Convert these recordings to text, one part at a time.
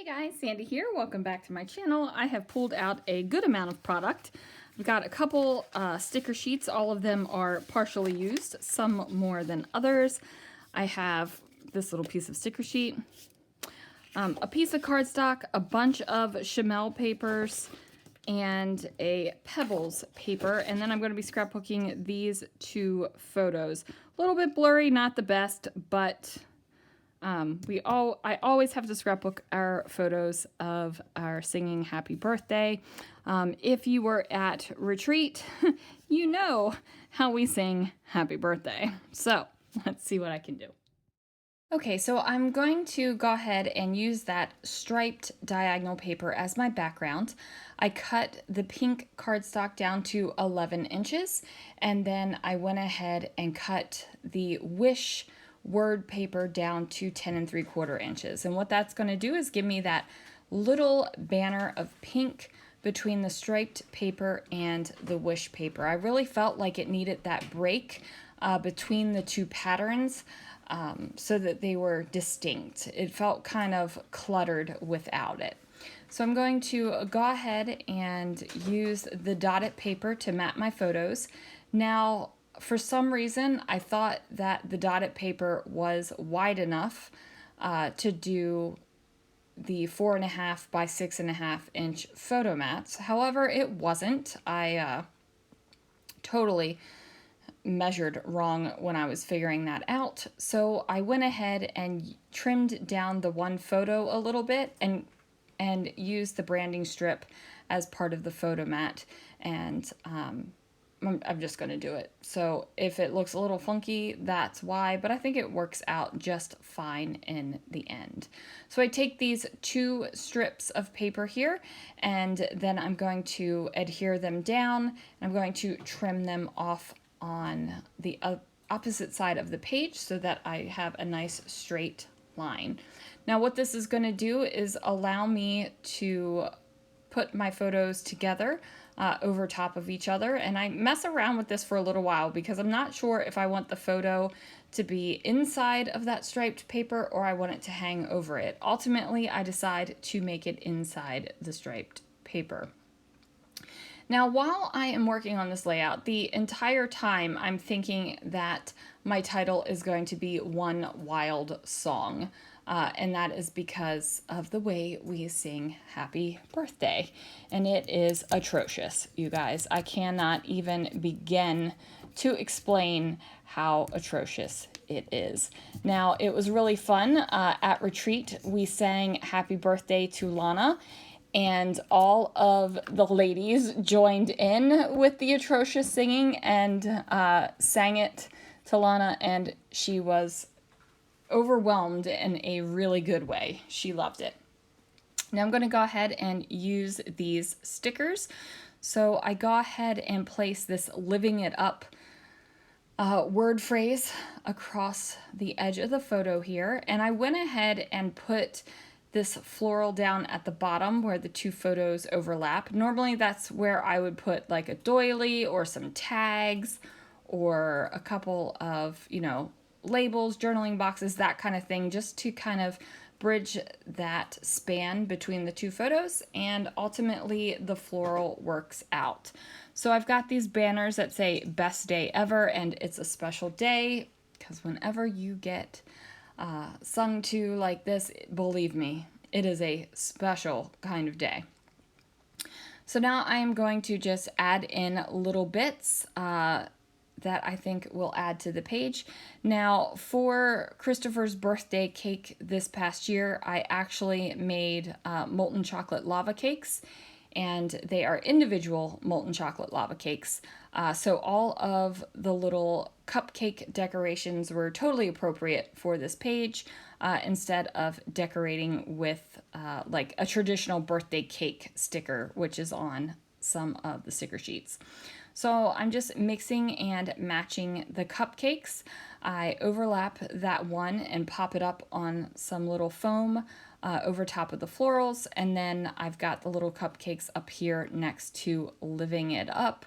Hey guys, Sandy here. Welcome back to my channel. I have pulled out a good amount of product. I've got a couple sticker sheets. All of them are partially used, some more than others. I have this little piece of sticker sheet, a piece of cardstock, a bunch of Chamel papers, and a Pebbles paper, and then I'm going to be scrapbooking these two photos. A little bit blurry, not the best, but I always have to scrapbook our photos of our singing happy birthday. If you were at retreat, you know how we sing happy birthday. So let's see what I can do. Okay, so I'm going to go ahead and use that striped diagonal paper as my background. I cut the pink cardstock down to 11 inches, and then I went ahead and cut the Wish word paper down to 10 3/4 inches. And what that's going to do is give me that little banner of pink between the striped paper and the Wish paper. I really felt like it needed that break between the two patterns so that they were distinct. It felt kind of cluttered without it. So I'm going to go ahead and use the dotted paper to map my photos. Now, for some reason, I thought that the dotted paper was wide enough to do the 4.5 by 6.5 inch photo mats. However, it wasn't. I totally measured wrong when I was figuring that out. So I went ahead and trimmed down the one photo a little bit and used the branding strip as part of the photo mat, and I'm just going to do it. So if it looks a little funky, that's why, but I think it works out just fine in the end. So I take these two strips of paper here, and then I'm going to adhere them down, and I'm going to trim them off on the opposite side of the page so that I have a nice straight line. Now what this is going to do is allow me to put my photos together over top of each other, and I mess around with this for a little while because I'm not sure if I want the photo to be inside of that striped paper or I want it to hang over it. Ultimately, I decide to make it inside the striped paper. Now, while I am working on this layout, the entire time I'm thinking that my title is going to be One Wild Song, and that is because of the way we sing Happy Birthday, and it is atrocious, you guys. I cannot even begin to explain how atrocious it is. Now, it was really fun. At retreat, we sang Happy Birthday to Lana, and all of the ladies joined in with the atrocious singing and sang it to Lana, and she was overwhelmed in a really good way. She loved it. Now I'm going to go ahead and use these stickers. So I go ahead and place this Living It Up word phrase across the edge of the photo here, and I went ahead and put this floral down at the bottom where the two photos overlap. Normally that's where I would put like a doily or some tags or a couple of, labels, journaling boxes, that kind of thing, just to kind of bridge that span between the two photos, and ultimately the floral works out. So I've got these banners that say best day ever, and it's a special day because whenever you get sung to like this, believe me, it is a special kind of day. So now I am going to just add in little bits that I think will add to the page. Now, for Christopher's birthday cake this past year, I actually made molten chocolate lava cakes, and they are individual molten chocolate lava cakes. So all of the little cupcake decorations were totally appropriate for this page, instead of decorating with like a traditional birthday cake sticker, which is on some of the sticker sheets. So I'm just mixing and matching the cupcakes. I overlap that one and pop it up on some little foam over top of the florals, and then I've got the little cupcakes up here next to Living It Up.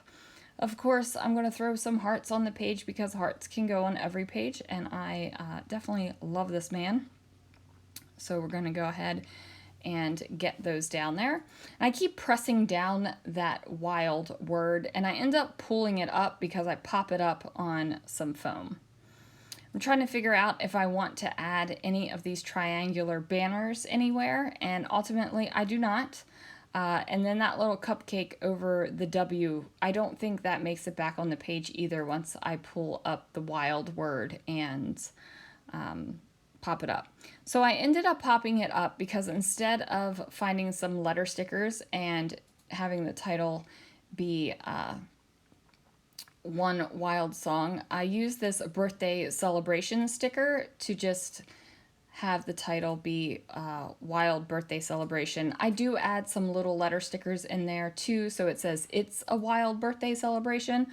Of course, I'm going to throw some hearts on the page because hearts can go on every page, and I definitely love this man. So we're going to go ahead and get those down there. And I keep pressing down that wild word, and I end up pulling it up because I pop it up on some foam. I'm trying to figure out if I want to add any of these triangular banners anywhere, and ultimately I do not. And then that little cupcake over the W, I don't think that makes it back on the page either once I pull up the wild word and pop it up. So I ended up popping it up because instead of finding some letter stickers and having the title be One Wild Song, I used this birthday celebration sticker to just have the title be Wild Birthday Celebration. I do add some little letter stickers in there too, so it says it's a wild birthday celebration.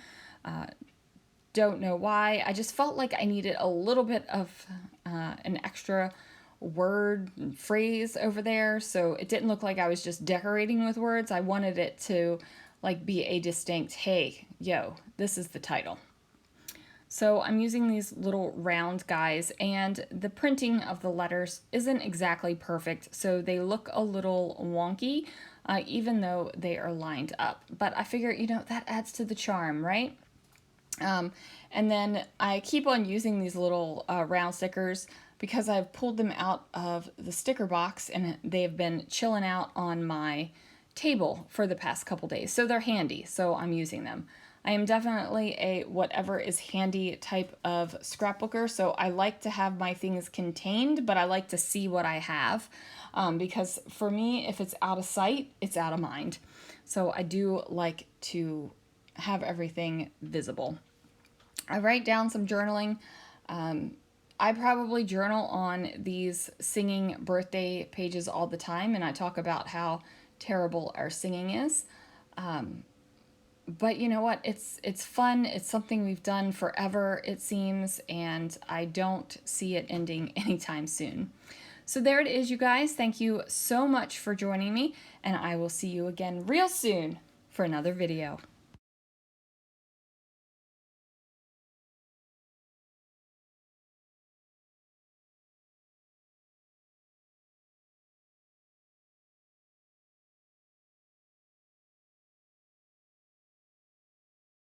Don't know why. I just felt like I needed a little bit of an extra word and phrase over there, so it didn't look like I was just decorating with words. I wanted it to like be a distinct, hey, yo, this is the title. So I'm using these little round guys, and the printing of the letters isn't exactly perfect, so they look a little wonky, even though they are lined up. But I figure, you know, that adds to the charm, right? And then I keep on using these little round stickers because I've pulled them out of the sticker box, and they've been chilling out on my table for the past couple days. So they're handy, so I'm using them. I am definitely a whatever is handy type of scrapbooker, so I like to have my things contained, but I like to see what I have, because for me, if it's out of sight, it's out of mind. So I do like to have everything visible. I write down some journaling. I probably journal on these singing birthday pages all the time, and I talk about how terrible our singing is. But you know what? It's fun. It's something we've done forever, it seems, and I don't see it ending anytime soon. So there it is, you guys. Thank you so much for joining me, and I will see you again real soon for another video.